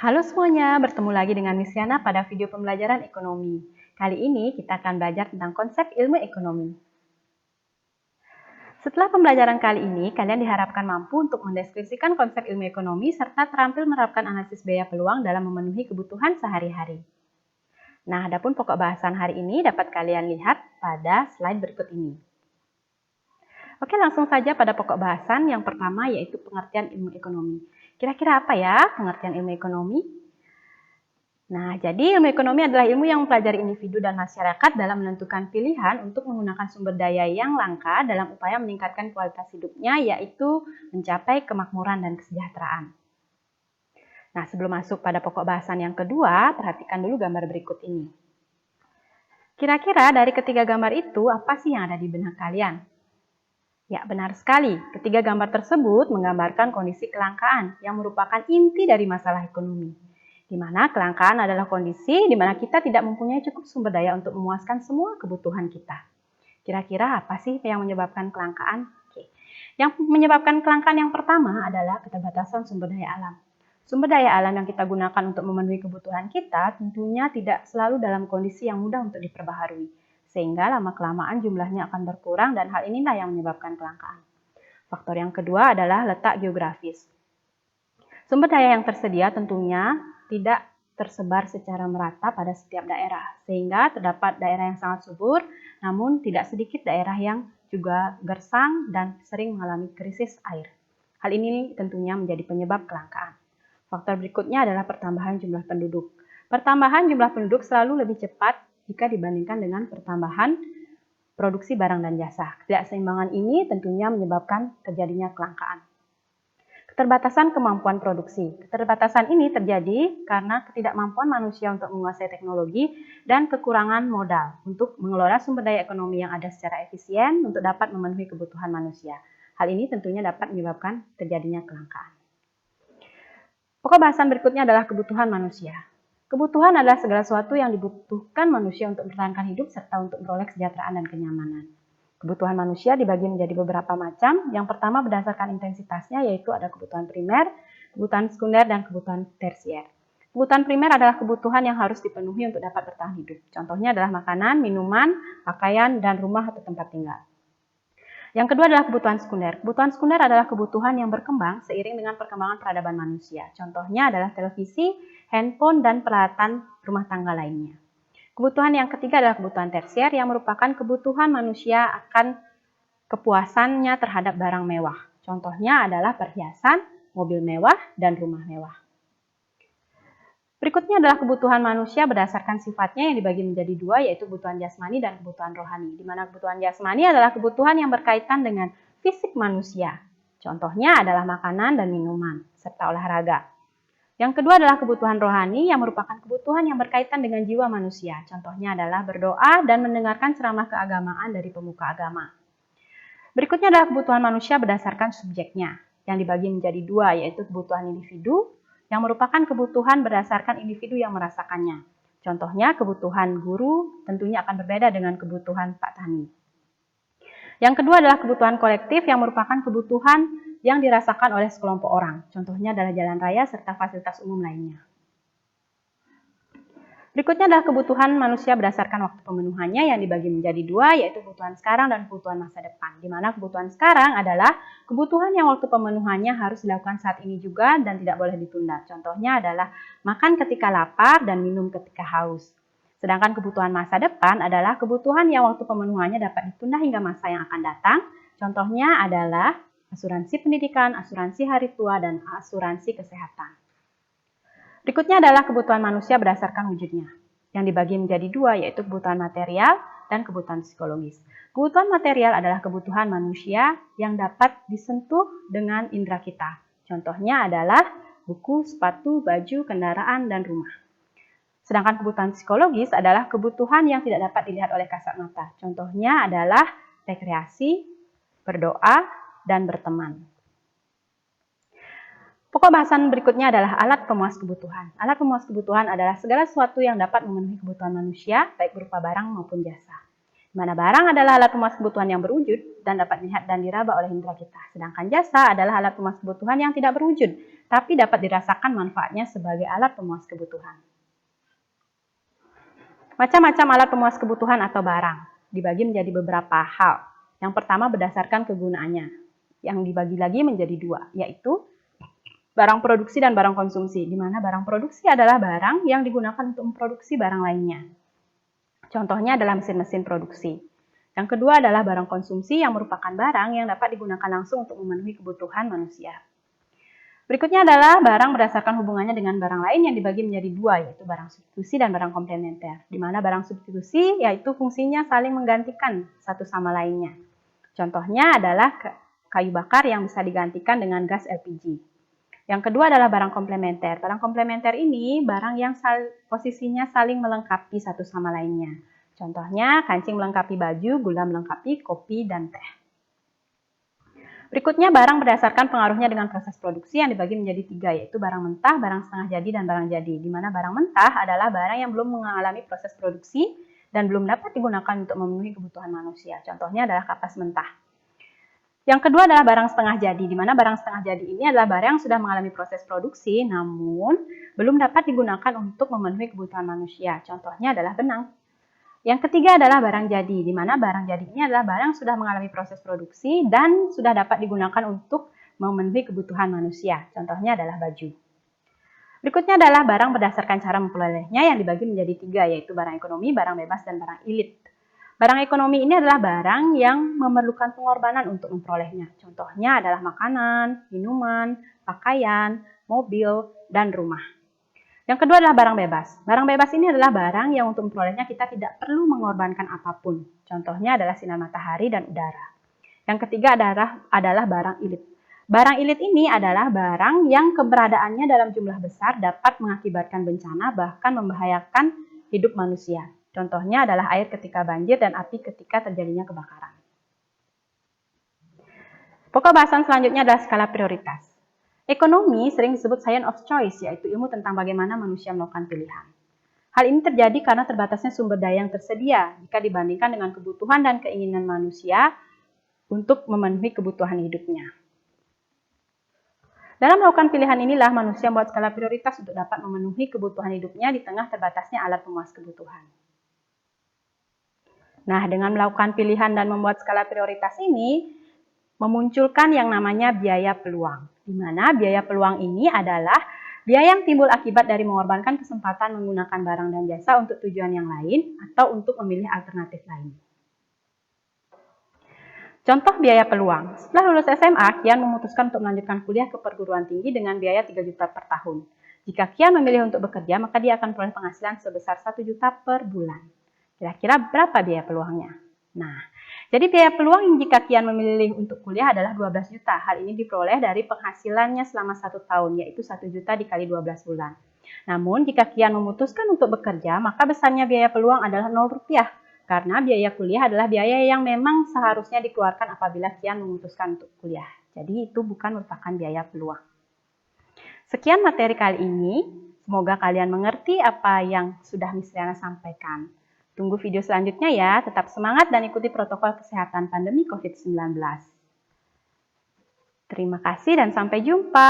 Halo semuanya, bertemu lagi dengan Misyana pada video pembelajaran ekonomi. Kali ini kita akan belajar tentang konsep ilmu ekonomi. Setelah pembelajaran kali ini, kalian diharapkan mampu untuk mendeskripsikan konsep ilmu ekonomi serta terampil menerapkan analisis biaya peluang dalam memenuhi kebutuhan sehari-hari. Nah, adapun pokok bahasan hari ini dapat kalian lihat pada slide berikut ini. Oke, langsung saja pada pokok bahasan yang pertama yaitu pengertian ilmu ekonomi. Kira-kira apa ya pengertian ilmu ekonomi? Nah, jadi ilmu ekonomi adalah ilmu yang mempelajari individu dan masyarakat dalam menentukan pilihan untuk menggunakan sumber daya yang langka dalam upaya meningkatkan kualitas hidupnya, yaitu mencapai kemakmuran dan kesejahteraan. Nah, sebelum masuk pada pokok bahasan yang kedua, perhatikan dulu gambar berikut ini. Kira-kira dari ketiga gambar itu, apa sih yang ada di benak kalian? Ya, benar sekali. Ketiga gambar tersebut menggambarkan kondisi kelangkaan yang merupakan inti dari masalah ekonomi. Di mana kelangkaan adalah kondisi di mana kita tidak mempunyai cukup sumber daya untuk memuaskan semua kebutuhan kita. Kira-kira apa sih yang menyebabkan kelangkaan? Oke. Yang menyebabkan kelangkaan yang pertama adalah keterbatasan sumber daya alam. Sumber daya alam yang kita gunakan untuk memenuhi kebutuhan kita tentunya tidak selalu dalam kondisi yang mudah untuk diperbaharui, sehingga lama-kelamaan jumlahnya akan berkurang dan hal inilah yang menyebabkan kelangkaan. Faktor yang kedua adalah letak geografis. Sumber daya yang tersedia tentunya tidak tersebar secara merata pada setiap daerah, sehingga terdapat daerah yang sangat subur, namun tidak sedikit daerah yang juga gersang dan sering mengalami krisis air. Hal ini tentunya menjadi penyebab kelangkaan. Faktor berikutnya adalah pertambahan jumlah penduduk. Pertambahan jumlah penduduk selalu lebih cepat jika dibandingkan dengan pertambahan produksi barang dan jasa. Ketidakseimbangan ini tentunya menyebabkan terjadinya kelangkaan. Keterbatasan kemampuan produksi. Keterbatasan ini terjadi karena ketidakmampuan manusia untuk menguasai teknologi dan kekurangan modal untuk mengelola sumber daya ekonomi yang ada secara efisien untuk dapat memenuhi kebutuhan manusia. Hal ini tentunya dapat menyebabkan terjadinya kelangkaan. Pokok bahasan berikutnya adalah kebutuhan manusia. Kebutuhan adalah segala sesuatu yang dibutuhkan manusia untuk mempertahankan hidup serta untuk memperoleh kesejahteraan dan kenyamanan. Kebutuhan manusia dibagi menjadi beberapa macam. Yang pertama berdasarkan intensitasnya yaitu ada kebutuhan primer, kebutuhan sekunder, dan kebutuhan tersier. Kebutuhan primer adalah kebutuhan yang harus dipenuhi untuk dapat bertahan hidup. Contohnya adalah makanan, minuman, pakaian, dan rumah atau tempat tinggal. Yang kedua adalah kebutuhan sekunder. Kebutuhan sekunder adalah kebutuhan yang berkembang seiring dengan perkembangan peradaban manusia. Contohnya adalah televisi, handphone, dan peralatan rumah tangga lainnya. Kebutuhan yang ketiga adalah kebutuhan tersier yang merupakan kebutuhan manusia akan kepuasannya terhadap barang mewah. Contohnya adalah perhiasan, mobil mewah, dan rumah mewah. Berikutnya adalah kebutuhan manusia berdasarkan sifatnya yang dibagi menjadi dua, yaitu kebutuhan jasmani dan kebutuhan rohani. Di mana kebutuhan jasmani adalah kebutuhan yang berkaitan dengan fisik manusia. Contohnya adalah makanan dan minuman, serta olahraga. Yang kedua adalah kebutuhan rohani yang merupakan kebutuhan yang berkaitan dengan jiwa manusia. Contohnya adalah berdoa dan mendengarkan ceramah keagamaan dari pemuka agama. Berikutnya adalah kebutuhan manusia berdasarkan subjeknya, yang dibagi menjadi dua, yaitu kebutuhan individu, yang merupakan kebutuhan berdasarkan individu yang merasakannya. Contohnya kebutuhan guru tentunya akan berbeda dengan kebutuhan Pak Tani. Yang kedua adalah kebutuhan kolektif yang merupakan kebutuhan yang dirasakan oleh sekelompok orang. Contohnya adalah jalan raya serta fasilitas umum lainnya. Berikutnya adalah kebutuhan manusia berdasarkan waktu pemenuhannya yang dibagi menjadi dua, yaitu kebutuhan sekarang dan kebutuhan masa depan. Di mana kebutuhan sekarang adalah kebutuhan yang waktu pemenuhannya harus dilakukan saat ini juga dan tidak boleh ditunda. Contohnya adalah makan ketika lapar dan minum ketika haus. Sedangkan kebutuhan masa depan adalah kebutuhan yang waktu pemenuhannya dapat ditunda hingga masa yang akan datang. Contohnya adalah asuransi pendidikan, asuransi hari tua, dan asuransi kesehatan. Berikutnya adalah kebutuhan manusia berdasarkan wujudnya, yang dibagi menjadi dua, yaitu kebutuhan material dan kebutuhan psikologis. Kebutuhan material adalah kebutuhan manusia yang dapat disentuh dengan indera kita. Contohnya adalah buku, sepatu, baju, kendaraan, dan rumah. Sedangkan kebutuhan psikologis adalah kebutuhan yang tidak dapat dilihat oleh kasat mata. Contohnya adalah rekreasi, berdoa, dan berteman. Pokok bahasan berikutnya adalah alat pemuas kebutuhan. Alat pemuas kebutuhan adalah segala sesuatu yang dapat memenuhi kebutuhan manusia, baik berupa barang maupun jasa. di mana barang adalah alat pemuas kebutuhan yang berwujud dan dapat dilihat dan diraba oleh indera kita. Sedangkan jasa adalah alat pemuas kebutuhan yang tidak berwujud, tapi dapat dirasakan manfaatnya sebagai alat pemuas kebutuhan. Macam-macam alat pemuas kebutuhan atau barang dibagi menjadi beberapa hal. Yang pertama berdasarkan kegunaannya, yang dibagi lagi menjadi dua, yaitu barang produksi dan barang konsumsi, di mana barang produksi adalah barang yang digunakan untuk memproduksi barang lainnya. Contohnya adalah mesin-mesin produksi. Yang kedua adalah barang konsumsi yang merupakan barang yang dapat digunakan langsung untuk memenuhi kebutuhan manusia. Berikutnya adalah barang berdasarkan hubungannya dengan barang lain yang dibagi menjadi dua, yaitu barang substitusi dan barang komplementer. Di mana barang substitusi yaitu fungsinya saling menggantikan satu sama lainnya. Contohnya adalah kayu bakar yang bisa digantikan dengan gas LPG. Yang kedua adalah barang komplementer. Barang komplementer ini barang yang posisinya saling melengkapi satu sama lainnya. Contohnya kancing melengkapi baju, gula melengkapi kopi dan teh. Berikutnya barang berdasarkan pengaruhnya dengan proses produksi yang dibagi menjadi tiga, yaitu barang mentah, barang setengah jadi, dan barang jadi. Di mana barang mentah adalah barang yang belum mengalami proses produksi dan belum dapat digunakan untuk memenuhi kebutuhan manusia. Contohnya adalah kapas mentah. Yang kedua adalah barang setengah jadi, di mana barang setengah jadi ini adalah barang yang sudah mengalami proses produksi, namun belum dapat digunakan untuk memenuhi kebutuhan manusia. Contohnya adalah benang. Yang ketiga adalah barang jadi, di mana barang jadi ini adalah barang yang sudah mengalami proses produksi dan sudah dapat digunakan untuk memenuhi kebutuhan manusia. Contohnya adalah baju. Berikutnya adalah barang berdasarkan cara memperolehnya yang dibagi menjadi tiga, yaitu barang ekonomi, barang bebas, dan barang ilit. Barang ekonomi ini adalah barang yang memerlukan pengorbanan untuk memperolehnya. Contohnya adalah makanan, minuman, pakaian, mobil, dan rumah. Yang kedua adalah barang bebas. Barang bebas ini adalah barang yang untuk memperolehnya kita tidak perlu mengorbankan apapun. Contohnya adalah sinar matahari dan udara. Yang ketiga adalah barang ilit. Barang ilit ini adalah barang yang keberadaannya dalam jumlah besar dapat mengakibatkan bencana bahkan membahayakan hidup manusia. Contohnya adalah air ketika banjir dan api ketika terjadinya kebakaran. Pokok bahasan selanjutnya adalah skala prioritas. Ekonomi sering disebut science of choice, yaitu ilmu tentang bagaimana manusia melakukan pilihan. Hal ini terjadi karena terbatasnya sumber daya yang tersedia jika dibandingkan dengan kebutuhan dan keinginan manusia untuk memenuhi kebutuhan hidupnya. Dalam melakukan pilihan inilah manusia membuat skala prioritas untuk dapat memenuhi kebutuhan hidupnya di tengah terbatasnya alat pemuas kebutuhan. Nah, dengan melakukan pilihan dan membuat skala prioritas ini, memunculkan yang namanya biaya peluang. Di mana biaya peluang ini adalah biaya yang timbul akibat dari mengorbankan kesempatan menggunakan barang dan jasa untuk tujuan yang lain atau untuk memilih alternatif lain. Contoh biaya peluang. Setelah lulus SMA, Kian memutuskan untuk melanjutkan kuliah ke perguruan tinggi dengan biaya 3 juta per tahun. Jika Kian memilih untuk bekerja, maka dia akan peroleh penghasilan sebesar 1 juta per bulan. Kira-kira berapa biaya peluangnya? Nah, jadi biaya peluang jika Kian memilih untuk kuliah adalah 12 juta. Hal ini diperoleh dari penghasilannya selama 1 tahun, yaitu 1 juta dikali 12 bulan. Namun, jika Kian memutuskan untuk bekerja, maka besarnya biaya peluang adalah 0 rupiah. Karena biaya kuliah adalah biaya yang memang seharusnya dikeluarkan apabila Kian memutuskan untuk kuliah. Jadi, itu bukan merupakan biaya peluang. Sekian materi kali ini. Semoga kalian mengerti apa yang sudah Miss Riana sampaikan. Tunggu video selanjutnya ya, tetap semangat dan ikuti protokol kesehatan pandemi COVID-19. Terima kasih dan sampai jumpa.